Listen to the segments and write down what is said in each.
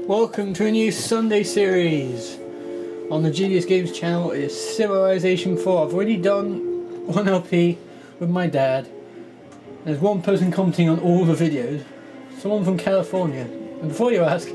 Welcome to a new Sunday series on the TheJDSgames channel. It's Civilization 4. I've already done one LP with my dad. There's one person commenting on all the videos, someone from California. And before you ask,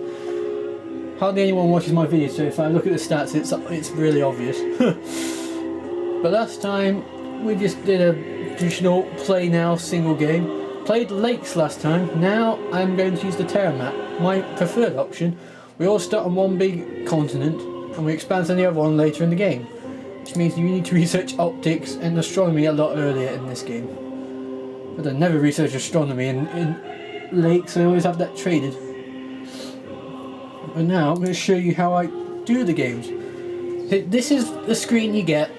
hardly anyone watches my videos, so if I look at the stats it's really obvious. But last time we just did a traditional play now single game. Played lakes last time. Now I'm going to use the Terra Map, my preferred option. We all start on one big continent and we expand on the other one later in the game, which means you need to research optics and astronomy a lot earlier in this game. But I never research astronomy in lakes, I always have that traded. But now I'm going to show you how I do the games. This is the screen you get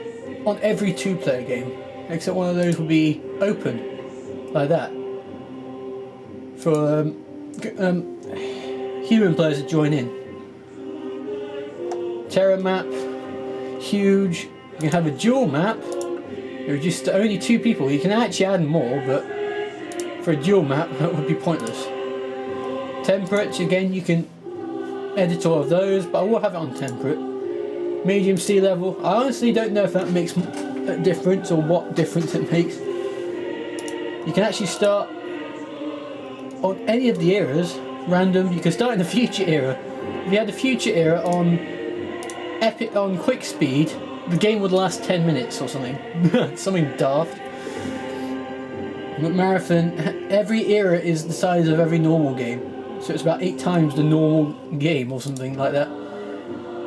on every two-player game, except one of those will be open, like that. For human players to join in. Terra Map, huge. You can have a dual map. There are just only two people. You can actually add more, but for a dual map that would be pointless. Temperate, again, you can edit all of those, but I will have it on temperate. Medium sea level. I honestly don't know if that makes a difference or what difference it makes. You can actually start on any of the eras, random. You can start in the future era. If you had the future era on quick speed, the game would last 10 minutes or something. Something daft. But marathon, every era is the size of every normal game. So it's about 8 times the normal game or something like that.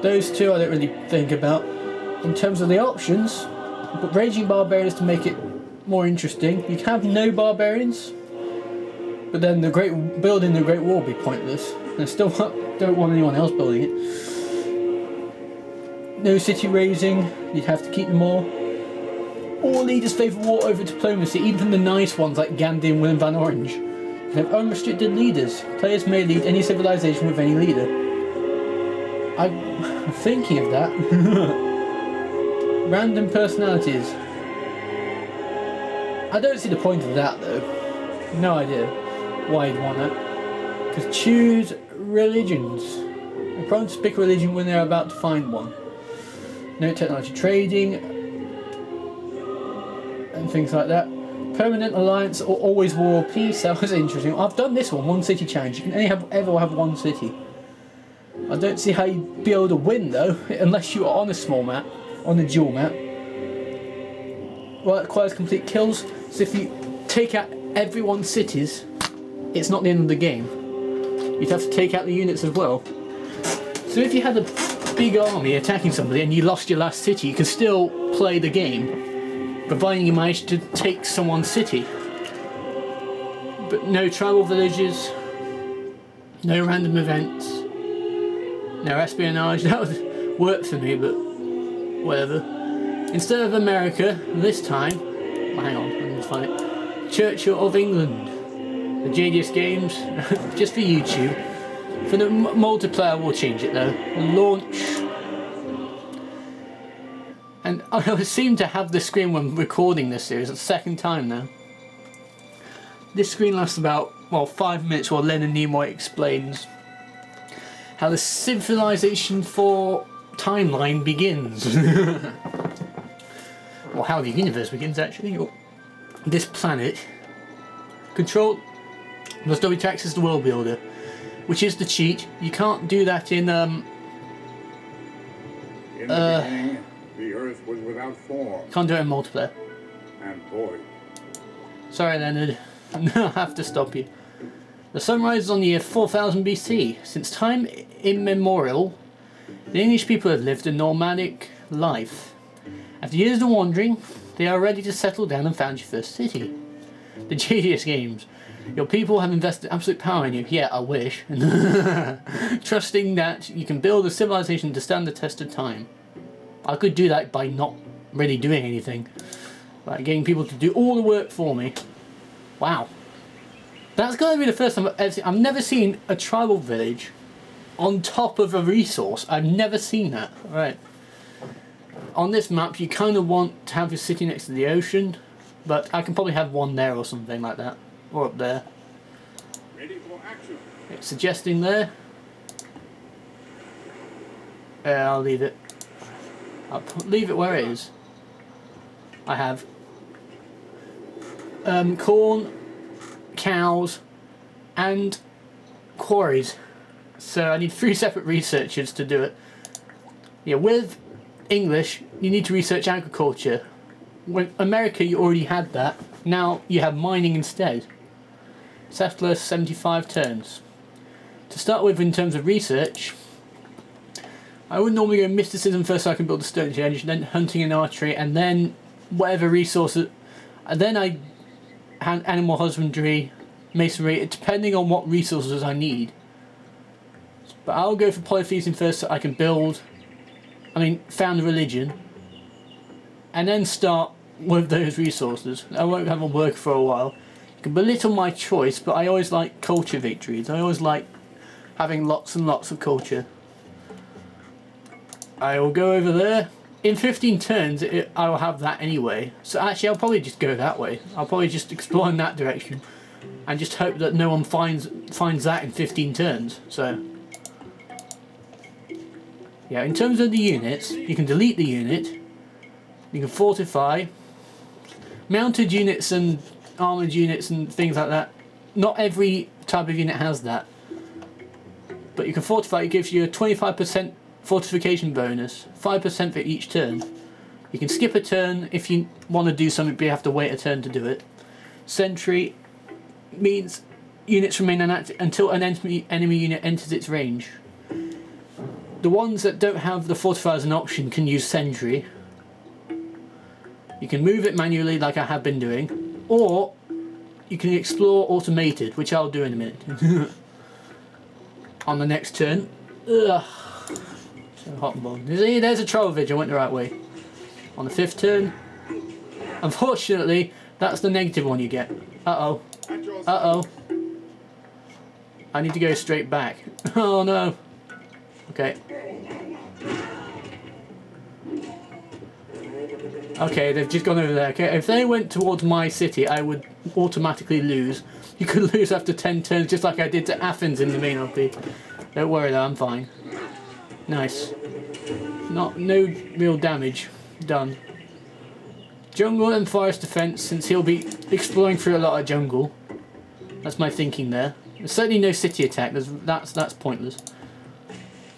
Those two I don't really think about. In terms of the options, but Raging Barbarians to make it more interesting. You can have no barbarians, but then building the Great Wall would be pointless. And I still don't want anyone else building it. No city raising, you'd have to keep them all. All leaders favour war over diplomacy, even the nice ones like Gandhi and Willem van Orange. You can have unrestricted leaders. Players may lead any civilization with any leader. I'm thinking of that. Random personalities. I don't see the point of that though. No idea why you'd want that. Because choose religions. You're prone to pick a religion when they're about to find one. No technology trading and things like that. Permanent alliance or always war or peace. That was interesting. I've done this one city challenge. You can only ever have one city. I don't see how you'd be able to win though, unless you are on a small map, on a dual map. Well, it requires complete kills. So if you take out everyone's cities, it's not the end of the game. You'd have to take out the units as well. So if you had a big army attacking somebody and you lost your last city, you can still play the game, providing you manage to take someone's city. But no tribal villages, no random events, no espionage. That would work for me, but whatever. Instead of America, this time, hang on, let me find it. Churchill of England. TheJDSgames, just for YouTube. For the multiplayer, we'll change it though. Launch. And I seem to have this screen when recording this series. It's the second time now. This screen lasts about, well, 5 minutes while Leonard Nimoy explains how the Civilization 4 timeline begins. Or how the universe begins actually. Or this planet. Control. Must be taxed as the world builder, which is the cheat. You can't do that in the beginning, the Earth was without form. Can't do it in multiplayer. And void. Sorry, Leonard. I have to stop you. The sun rises on the year 4000 BC. Since time immemorial, the English people have lived a nomadic life. After years of wandering, they are ready to settle down and found your first city. TheJDSgames. Your people have invested absolute power in you. Yeah, I wish. Trusting that you can build a civilization to stand the test of time. I could do that by not really doing anything. Like getting people to do all the work for me. Wow. That's going to be the first time I've never seen a tribal village on top of a resource. I've never seen that. Right. On this map, you kind of want to have your city next to the ocean, but I can probably have one there or something like that. Or up there. Ready for action. It's suggesting there. I'll leave it. Leave it where it is. I have corn, cows, and quarries. So I need 3 separate researchers to do it. Yeah, with English, you need to research agriculture. With America, you already had that. Now you have mining instead. Settler 75 turns. To start with, in terms of research, I would normally go mysticism first so I can build a stone change, then hunting and archery, and then whatever resources. And then I animal husbandry, masonry, depending on what resources I need. But I'll go for polytheism first so I can found a religion, and then start with those resources. I won't have a work for a while. You can belittle my choice, but I always like culture victories. I always like having lots and lots of culture. I will go over there. In 15 turns, I will have that anyway. So actually, I'll probably just go that way. I'll probably just explore in that direction, and just hope that no one finds that in 15 turns. So, yeah. In terms of the units, you can delete the unit. You can fortify. Mounted units and armoured units and things like that. Not every type of unit has that. But you can fortify. It gives you a 25% fortification bonus, 5% for each turn. You can skip a turn if you want to do something, but you have to wait a turn to do it. Sentry means units remain inactive until an enemy unit enters its range. The ones that don't have the fortify as an option can use sentry. You can move it manually like I have been doing, or you can explore automated, which I'll do in a minute. On the next turn. Ugh. So hot and bold. There's a troll village, I went the right way. On the 5th turn. Unfortunately, that's the negative one you get. Uh-oh. Uh-oh. I need to go straight back. Oh no. Okay. Okay, they've just gone over there. Okay, if they went towards my city, I would automatically lose. You could lose after 10 turns, just like I did to Athens in the main LP. Don't worry though, I'm fine. Nice. No real damage done. Jungle and forest defense, since he'll be exploring through a lot of jungle. That's my thinking there. There's certainly no city attack. That's pointless.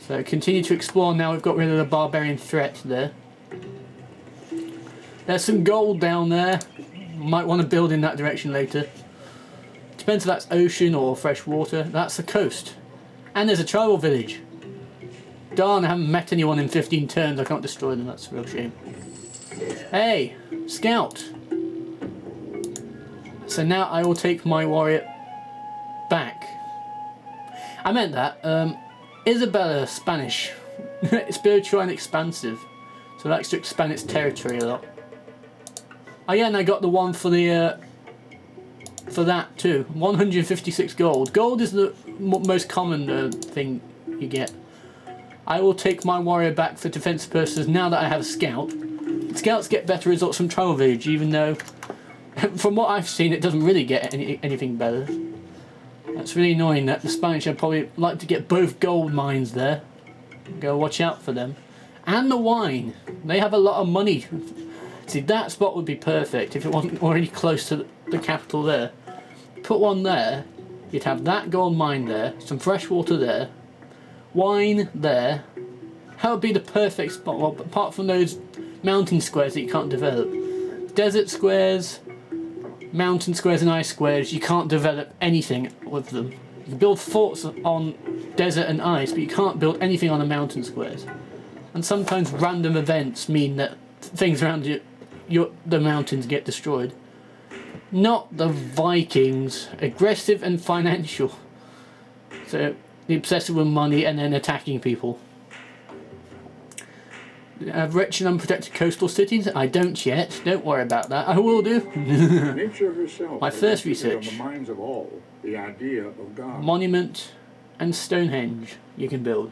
So continue to explore. Now we've got rid of the barbarian threat there. There's some gold down there. Might want to build in that direction later. Depends if that's ocean or fresh water. That's the coast. And there's a tribal village. Darn, I haven't met anyone in 15 turns. I can't destroy them. That's a real shame. Hey, scout. So now I will take my warrior back. I meant that. Isabella, Spanish. Spiritual and expansive. So it likes to expand its territory a lot. Oh yeah, and I got the one for the for that too. 156 gold. Gold is the most common thing you get. I will take my warrior back for defense purposes now that I have a scout. Scouts get better results from Tribal Village, even though from what I've seen it doesn't really get anything better. That's really annoying that the Spanish would probably like to get both gold mines there. Go watch out for them. And the wine. They have a lot of money. See, that spot would be perfect if it wasn't already close to the capital there. Put one there, you'd have that gold mine there, some fresh water there, wine there. That would be the perfect spot, well, apart from those mountain squares that you can't develop. Desert squares, mountain squares and ice squares, you can't develop anything with them. You can build forts on desert and ice, but you can't build anything on the mountain squares. And sometimes random events mean that things around the mountains get destroyed. Not the Vikings. Aggressive and financial. So, the obsessive with money and then attacking people. Have rich and unprotected coastal cities? I don't yet. Don't worry about that. I will do. Nature herself My first research. on the minds of all, the idea of God. Monument and Stonehenge you can build.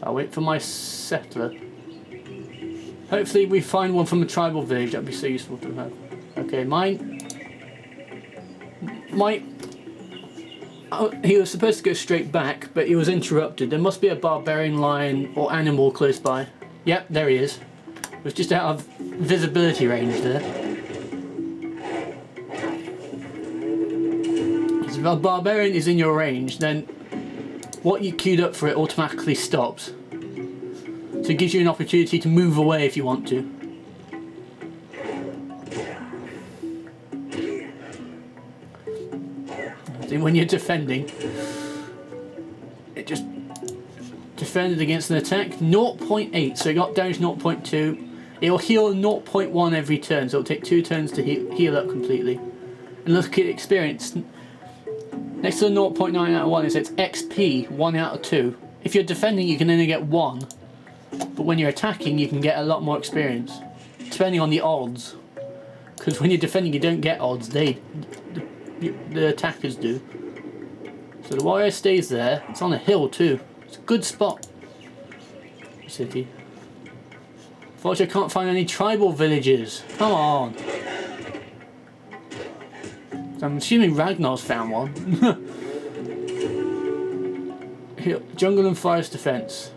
I'll wait for my settler. Hopefully we find one from a tribal village. That'd be so useful to have. Okay, he was supposed to go straight back, but he was interrupted. There must be a barbarian lion or animal close by. Yep, there he is. It was just out of visibility range there. If a barbarian is in your range, then what you queued up for it automatically stops. So it gives you an opportunity to move away if you want to. When you're defending, it just defended against an attack 0.8, so it got damage 0.2. It'll heal 0.1 every turn, so it'll take 2 turns to heal up completely. And look at experience. Next to the 0.9 out of 1 it says XP 1 out of 2. If you're defending you can only get 1, but when you're attacking you can get a lot more experience, depending on the odds. Because when you're defending you don't get odds, the attackers do. So the warrior stays there. It's on a hill too. It's a good spot. City. Unfortunately, I can't find any tribal villages. Come on. I'm assuming Ragnar's found one. Jungle and forest defense.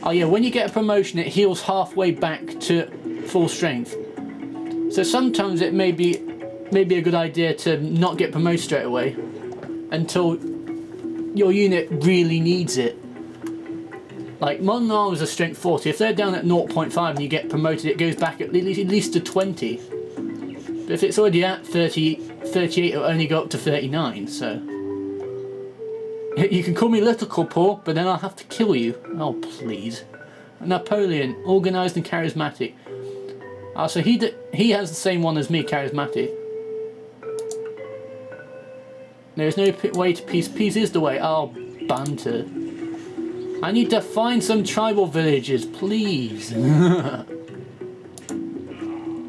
Oh yeah, when you get a promotion, it heals halfway back to full strength. So sometimes it may be a good idea to not get promoted straight away until your unit really needs it. Like modern armors are strength 40. If they're down at 0.5 and you get promoted, it goes back at least to 20. But if it's already at 38, it'll only go up to 39. So you can call me Little Corporal, but then I'll have to kill you. Oh please. Napoleon, organised and charismatic. So he has the same one as me, charismatic. There's no way to peace. Peace is the way. Oh, banter. I need to find some tribal villages, please.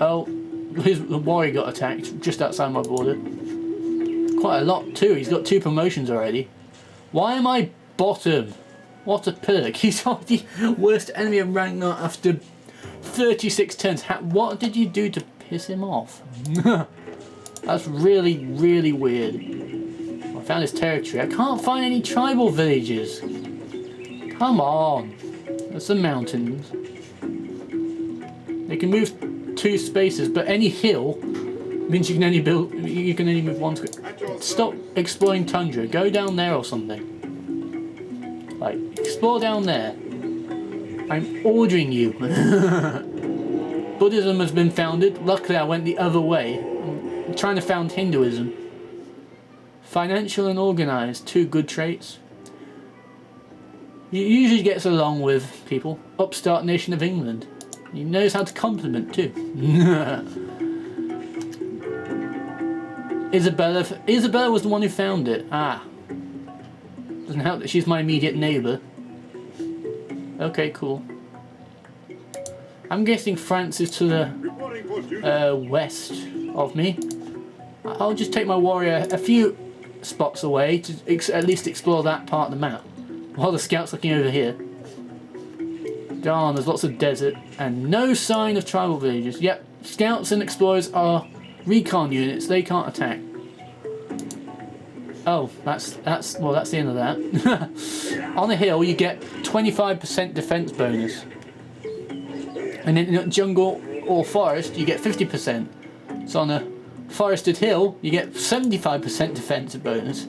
Oh, the warrior got attacked just outside my border. Quite a lot too. He's got 2 promotions already. Why am I bottom? What a perk. He's already worst enemy of Ragnar after 36 turns. What did you do to piss him off? That's really, really weird. I found his territory. I can't find any tribal villages. Come on. There's some mountains. They can move 2 spaces, but any hill means you can only move 1 square. Stop exploring tundra. Go down there or something. Like, explore down there. I'm ordering you. Buddhism has been founded. Luckily I went the other way. I'm trying to found Hinduism. Financial and organised, 2 good traits. He usually gets along with people. Upstart nation of England. He knows how to compliment too. Isabella was the one who found it. Ah. Doesn't help that she's my immediate neighbour. Okay, cool. I'm guessing France is to the west of me. I'll just take my warrior a few spots away to at least explore that part of the map. While the scout's looking over here. Darn, there's lots of desert and no sign of tribal villages. Yep, scouts and explorers are recon units. They can't attack. Oh, that's the end of that. On a hill, you get 25% defense bonus, and in jungle or forest, you get 50%. So on a forested hill, you get 75% defense bonus,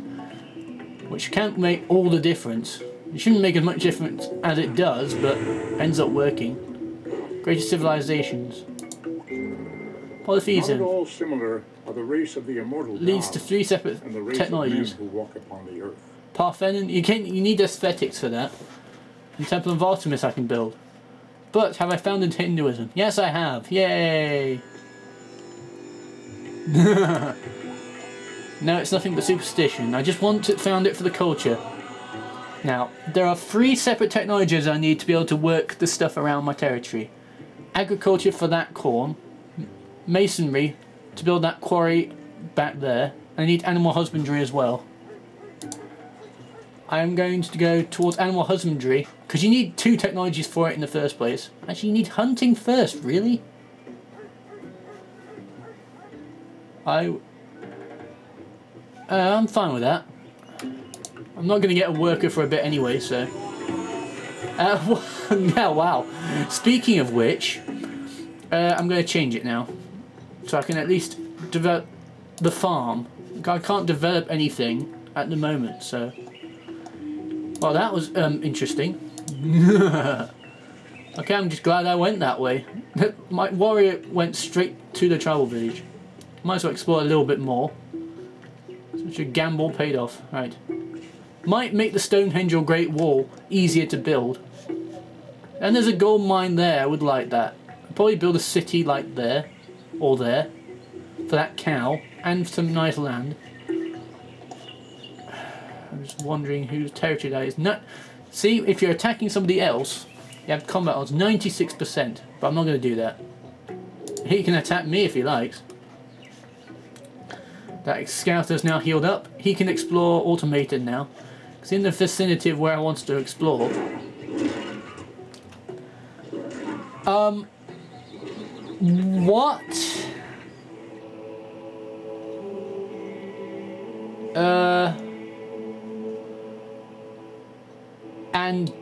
which can't make all the difference. It shouldn't make as much difference as it does, but ends up working. Greatest civilizations. Polytheism. Not at all similar are the race of the immortal leads to gods 3 separate and the race technologies. of men who walk upon the earth. Parthenon, you need aesthetics for that. And Temple of Artemis I can build. But have I founded Hinduism? Yes, I have. Yay! No, it's nothing but superstition. I just found it for the culture. Now, there are 3 separate technologies I need to be able to work the stuff around my territory. Agriculture for that corn, masonry to build that quarry back there, and I need animal husbandry as well. I am going to go towards animal husbandry, because you need 2 technologies for it in the first place. Actually, you need hunting first, really? I'm fine with that. I'm not going to get a worker for a bit anyway, so... now, wow. Speaking of which, I'm going to change it now. So I can at least develop the farm. I can't develop anything at the moment, so... Well, that was interesting. Okay, I'm just glad I went that way. My warrior went straight to the tribal village. Might as well explore a little bit more. Such a gamble paid off. Right. Might make the Stonehenge or Great Wall easier to build. And there's a gold mine there. I would like that. I'd probably build a city like there. Or there. For that cow. And some nice land. I'm just wondering whose territory that is. No, see, if you're attacking somebody else, you have combat odds 96%. But I'm not going to do that. He can attack me if he likes. That scouter's now healed up. He can explore automated now. It's in the vicinity of where I want to explore. What? And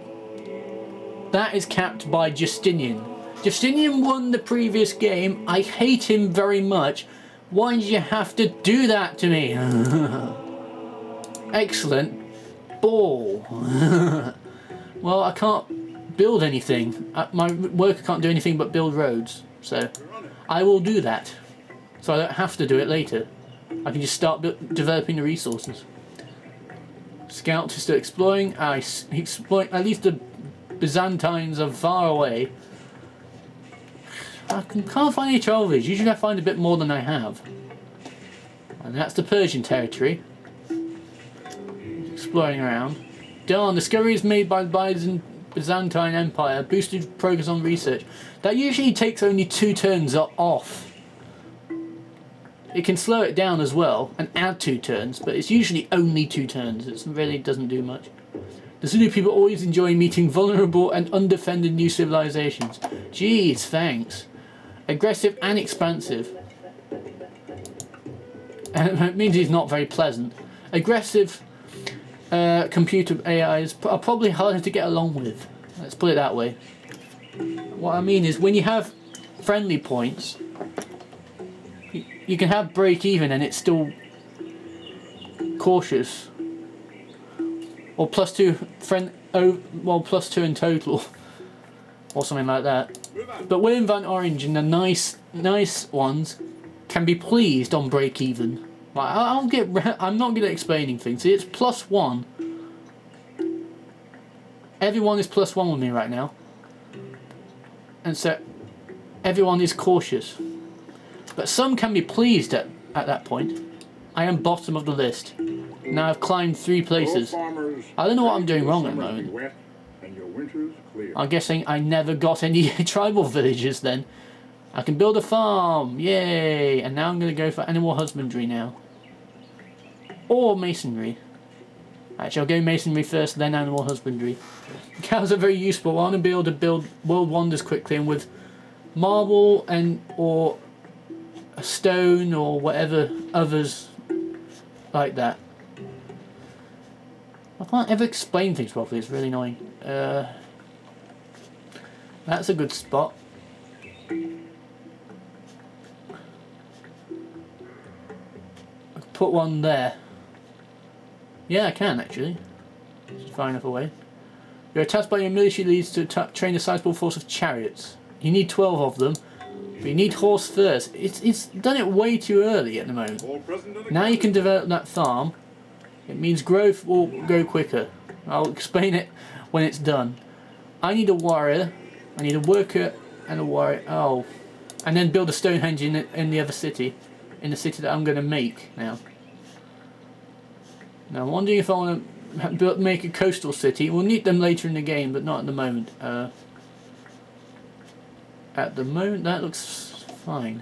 that is capped by Justinian. Justinian won the previous game. I hate him very much. Why did you have to do that to me? Excellent. Ball. Well, I can't build anything. My worker can't do anything but build roads. So I will do that. So I don't have to do it later. I can just start developing the resources. Scout is still exploring. Exploring. At least the Byzantines are far away. I can't find any tribal villages. Usually I find a bit more than I have. And that's the Persian territory. Exploring around. Darn, discoveries made by the Byzantine Empire boosted progress on research. That usually takes only 2 turns off. It can slow it down as well and add 2 turns, but it's usually only 2 turns. It really doesn't do much. The Zulu people always enjoy meeting vulnerable and undefended new civilizations. Jeez, thanks. Aggressive and expansive. And it means he's not very pleasant. Aggressive computer AIs are probably harder to get along with. Let's put it that way. What I mean is, when you have friendly points, you can have break even and it's still cautious. Or +2 +2 in total. Or something like that. But William Van Orange and the nice ones can be pleased on break even. Like, I'm not good at explaining things. See, it's +1. Everyone is +1 with me right now. And so everyone is cautious. But some can be pleased at that point. I am bottom of the list. Now I've climbed 3 places. I don't know what I'm doing wrong at the moment. I'm guessing I never got any tribal villages then. I can build a farm, yay! And now I'm going to go for animal husbandry now. Or masonry. Actually, I'll go masonry first, then animal husbandry. Cows are very useful. I want to be able to build world wonders quickly, and with marble or a stone or whatever others like that. I can't ever explain things properly, it's really annoying. That's a good spot. Put one there. Yeah, I can actually. It's far enough away. You're attacked by your military leads to train a sizable force of chariots. You need 12 of them, but you need horse first. It's done it way too early at the moment. Now you can develop that farm. It means growth will go quicker. I'll explain it when it's done. I need a warrior. I need a worker and a warrior. Oh, and then build a Stonehenge in the other city, in the city that I'm going to make now. Now I'm wondering if I want to make a coastal city. We'll need them later in the game, but not at the moment. At the moment, that looks fine.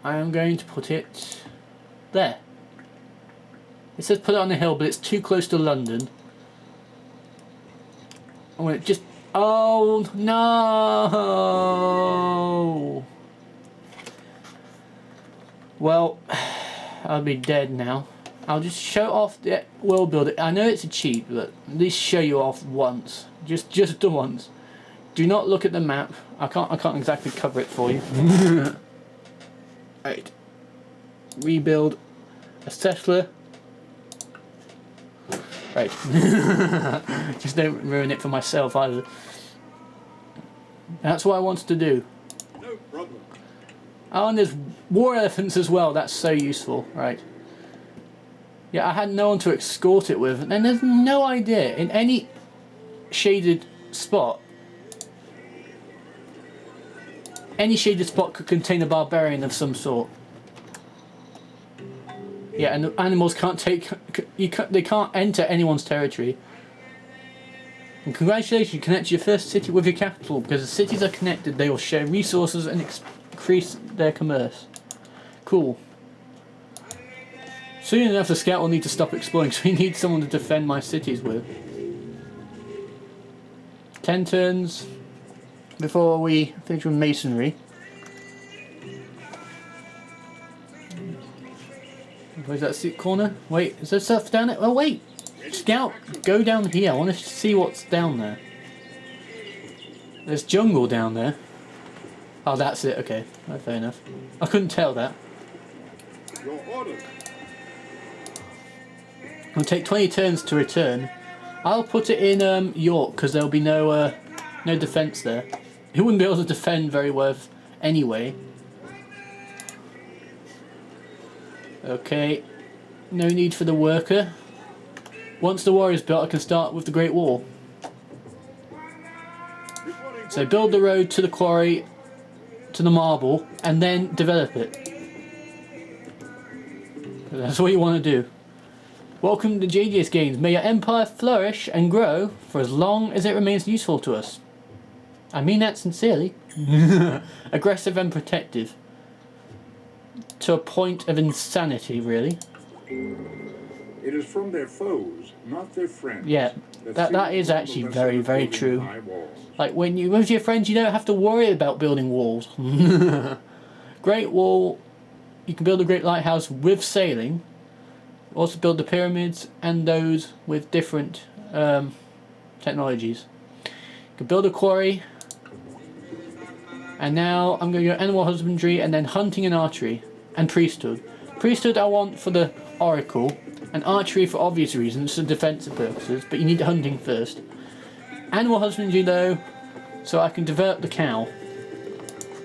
I am going to put it there. It says put it on the hill, but it's too close to London. I want it just... Oh, no! Well, I'll be dead now. I'll just show off the world builder. I know it's a cheat, but at least show you off once. Just the once. Do not look at the map. I can't exactly cover it for you. Right. Rebuild a settler. Right. Just don't ruin it for myself either. That's what I wanted to do. No problem. Oh, and there's war elephants as well. That's so useful. Right. Yeah, I had no one to escort it with. And there's no idea. In any shaded spot, any shaded spot could contain a barbarian of some sort. Yeah, and the animals can't take... they can't enter anyone's territory. And congratulations, you connect your first city with your capital. Because the cities are connected, they will share resources and increase their commerce. Cool. Soon enough, the scout will need to stop exploring, so we need someone to defend my cities with. 10 turns before we finish with masonry. Where's that seat corner? Wait, is there stuff down there? Oh wait! Scout, go down here. I want to see what's down there. There's jungle down there. Oh, that's it. Okay, oh, fair enough. I couldn't tell that. Your order. It'll take 20 turns to return. I'll put it in York because there'll be no defense there. He wouldn't be able to defend very well anyway. Okay, no need for the worker. Once the war is built, I can start with the Great Wall. So build the road to the quarry, to the marble, and then develop it. That's what you want to do. Welcome to TheJDSgames. May your empire flourish and grow for as long as it remains useful to us. I mean that sincerely. Aggressive and protective. To a point of insanity, really. It is from their foes, not their friends. Yeah, that is actually very, very true. Like when you with your friends, you don't have to worry about building walls. Great Wall, you can build a great lighthouse with sailing. Also build the pyramids and those with different technologies. You can build a quarry. And now I'm going to go animal husbandry and then hunting and archery. And priesthood. Priesthood I want for the oracle. And archery for obvious reasons, for defensive purposes. But you need hunting first. Animal husbandry though, so I can develop the cow.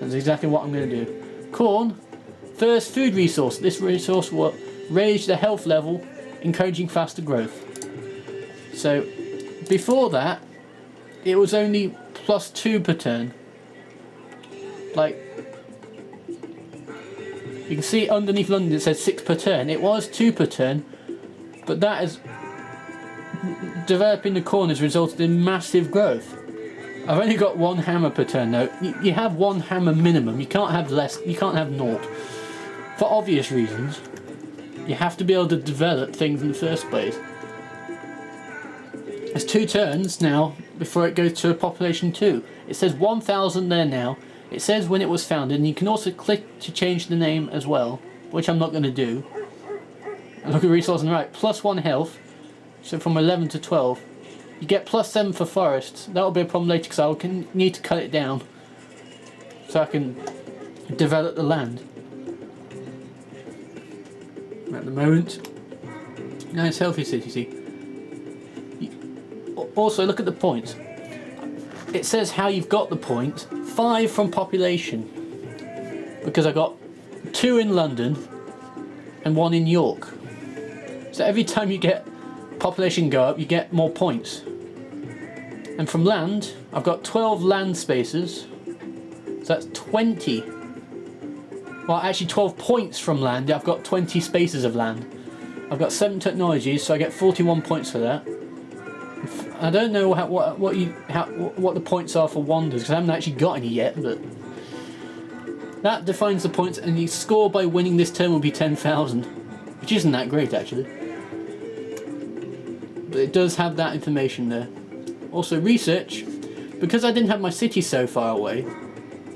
That's exactly what I'm going to do. Corn. First food resource. This resource will raise the health level, encouraging faster growth. So, before that, it was only +2 per turn. Like, you can see underneath London it says 6 per turn. It was 2 per turn, but that is developing the corn has resulted in massive growth. I've only got 1 hammer per turn though. You have 1 hammer minimum. You can't have less. You can't have naught. For obvious reasons. You have to be able to develop things in the first place. There's 2 turns now before it goes to a population 2. It says 1,000 there now. It says when it was founded, and you can also click to change the name as well, which I'm not going to do. And look at resource on the right, +1 health, so from 11 to 12. You get +7 for forests. That'll be a problem later because I'll need to cut it down so I can develop the land. At the moment, nice healthy city, see. Also look at the points. It says how you've got the points. 5 from population, because I got 2 in London and 1 in York. So every time you get population go up, you get more points. And from land, I've got 12 land spaces, so that's 20. Well, actually 12 points from land. I've got 20 spaces of land. I've got 7 technologies, so I get 41 points for that. I don't know what the points are for wonders because I haven't actually got any yet, but that defines the points. And the score by winning this turn will be 10,000, which isn't that great actually. But it does have that information there. Also research, because I didn't have my city so far away.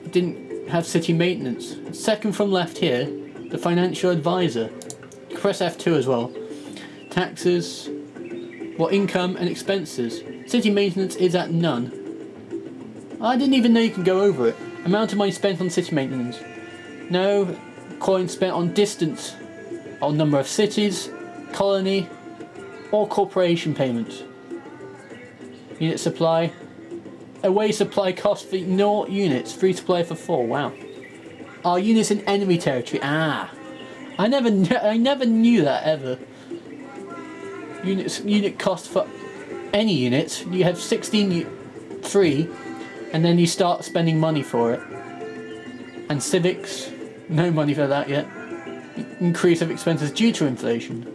I didn't have city maintenance. Second from left here, the financial advisor. Press F2 as well. Taxes. What income and expenses? City maintenance is at none. I didn't even know you can go over it. Amount of money spent on city maintenance. No. Coins spent on distance. On number of cities, colony, or corporation payments. Unit supply. Away supply cost for 0 units. Free supply for 4. Wow. Are units in enemy territory? Ah. I never knew that ever. Unit cost for any units. You have 16 free, and then you start spending money for it. And civics, no money for that yet. Increase of expenses due to inflation.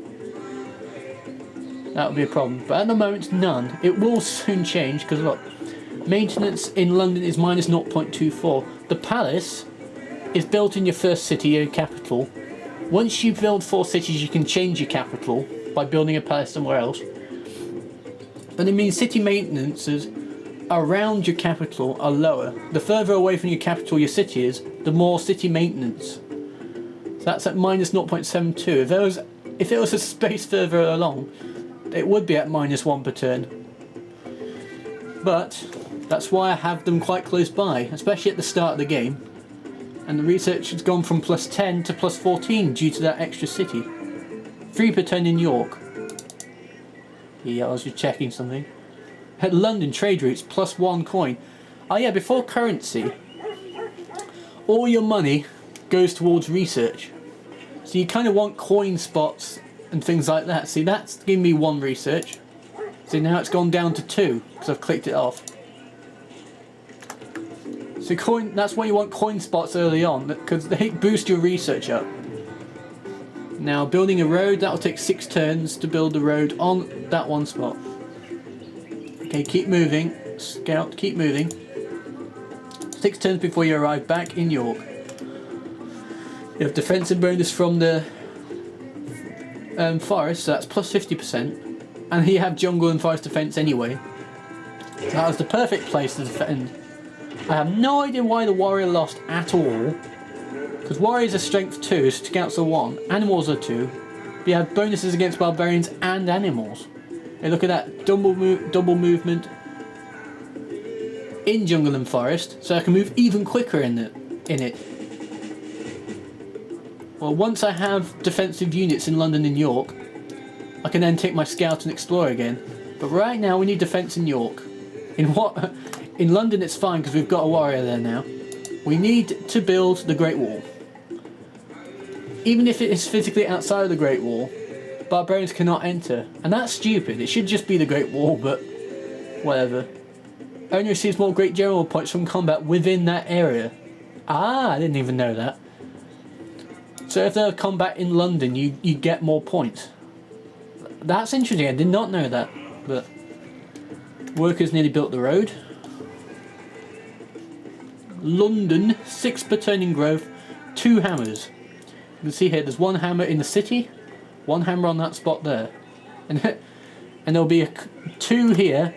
That would be a problem. But at the moment, none. It will soon change because look, maintenance in London is minus 0.24. The palace is built in your first city, your capital. Once you build 4 cities, you can change your capital by building a palace somewhere else. But it means city maintenances around your capital are lower. The further away from your capital your city is, the more city maintenance. So that's at minus 0.72. If it was a space further along, it would be at -1 per turn. But that's why I have them quite close by, especially at the start of the game. And the research has gone from +10 to +14 due to that extra city. 3 per turn in York. Yeah, I was just checking something. At London trade routes +1 coin. Oh yeah, before currency, all your money goes towards research. So you kind of want coin spots and things like that. See, that's giving me 1 research. See, now it's gone down to 2 because I've clicked it off. So that's why you want coin spots early on, because they boost your research up. Now building a road, that'll take 6 turns to build the road on that 1 spot. Okay, keep moving. Scout, keep moving. 6 turns before you arrive back in York. You have defensive bonus from the forest, so that's +50%. And you have jungle and forest defense anyway. So that was the perfect place to defend. I have no idea why the warrior lost at all. Because warriors are strength 2, scouts are 1, animals are 2. But you have bonuses against barbarians and animals. Hey, look at that, double movement in jungle and forest, so I can move even quicker in it. Well, once I have defensive units in London and York, I can then take my scout and explore again. But right now we need defense in York. In London it's fine because we've got a warrior there now. We need to build the Great Wall. Even if it is physically outside of the Great Wall, barbarians cannot enter. And that's stupid. It should just be the Great Wall, but whatever. Only receives more Great General points from combat within that area. Ah, I didn't even know that. So if there's combat in London, you get more points. That's interesting. I did not know that. But workers nearly built the road. London, 6 per turn in growth, 2 hammers. You can see here there's 1 hammer in the city, 1 hammer on that spot there. And there'll be 2 here.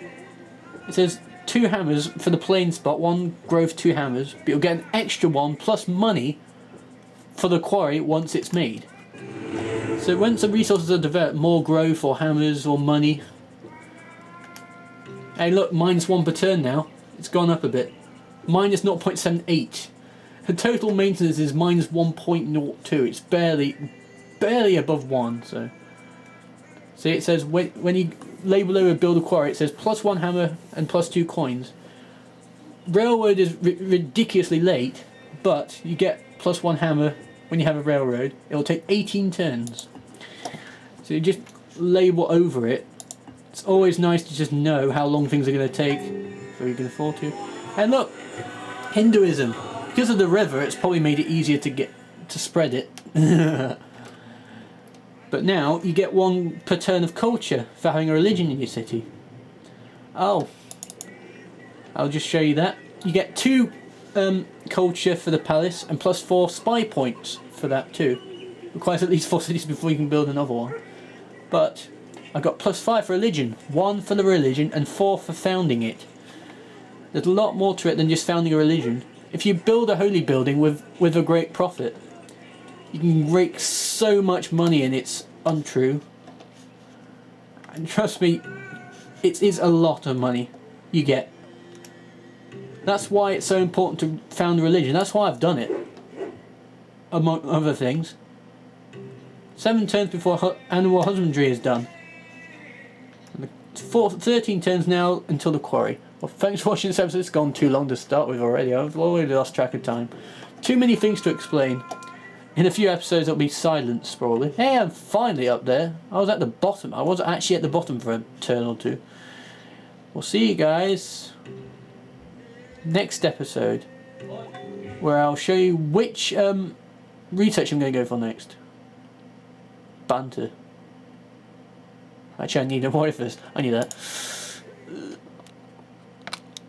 It says 2 hammers for the plain spot, 1 growth, 2 hammers. But you'll get an extra 1 plus money for the quarry once it's made. So once the resources are developed, more growth or hammers or money. Hey look, -1 per turn now. It's gone up a bit. Minus 0.78. The total maintenance is minus 1.02. It's barely above 1. So see, it says when you label over build a quarry, it says +1 hammer and +2 coins. Railroad is ridiculously late, but you get +1 hammer when you have a railroad. It'll take 18 turns. So you just label over it. It's always nice to just know how long things are going to take before you can afford to. And look, Hinduism. Because of the river, it's probably made it easier to spread it. But now you get 1 per turn of culture for having a religion in your city. Oh, I'll just show you that. You get 2 culture for the palace and +4 spy points for that too. Requires at least 4 cities before you can build another one. But I got +5 for religion, 1 for the religion and 4 for founding it. There's a lot more to it than just founding a religion. If you build a holy building with a great profit, you can rake so much money in, it's untrue. And trust me, it is a lot of money you get. That's why it's so important to found a religion. That's why I've done it. Among other things. 7 turns before animal husbandry is done. And 13 turns now until the quarry. Well, thanks for watching this episode. It's gone too long to start with already. I've already lost track of time. Too many things to explain. In a few episodes it'll be silence probably. Hey, I'm finally up there. I was at the bottom. I was actually at the bottom for a turn or two. We'll see you guys next episode, where I'll show you which research I'm going to go for next. Banter. Actually, I need a voice first. I need that.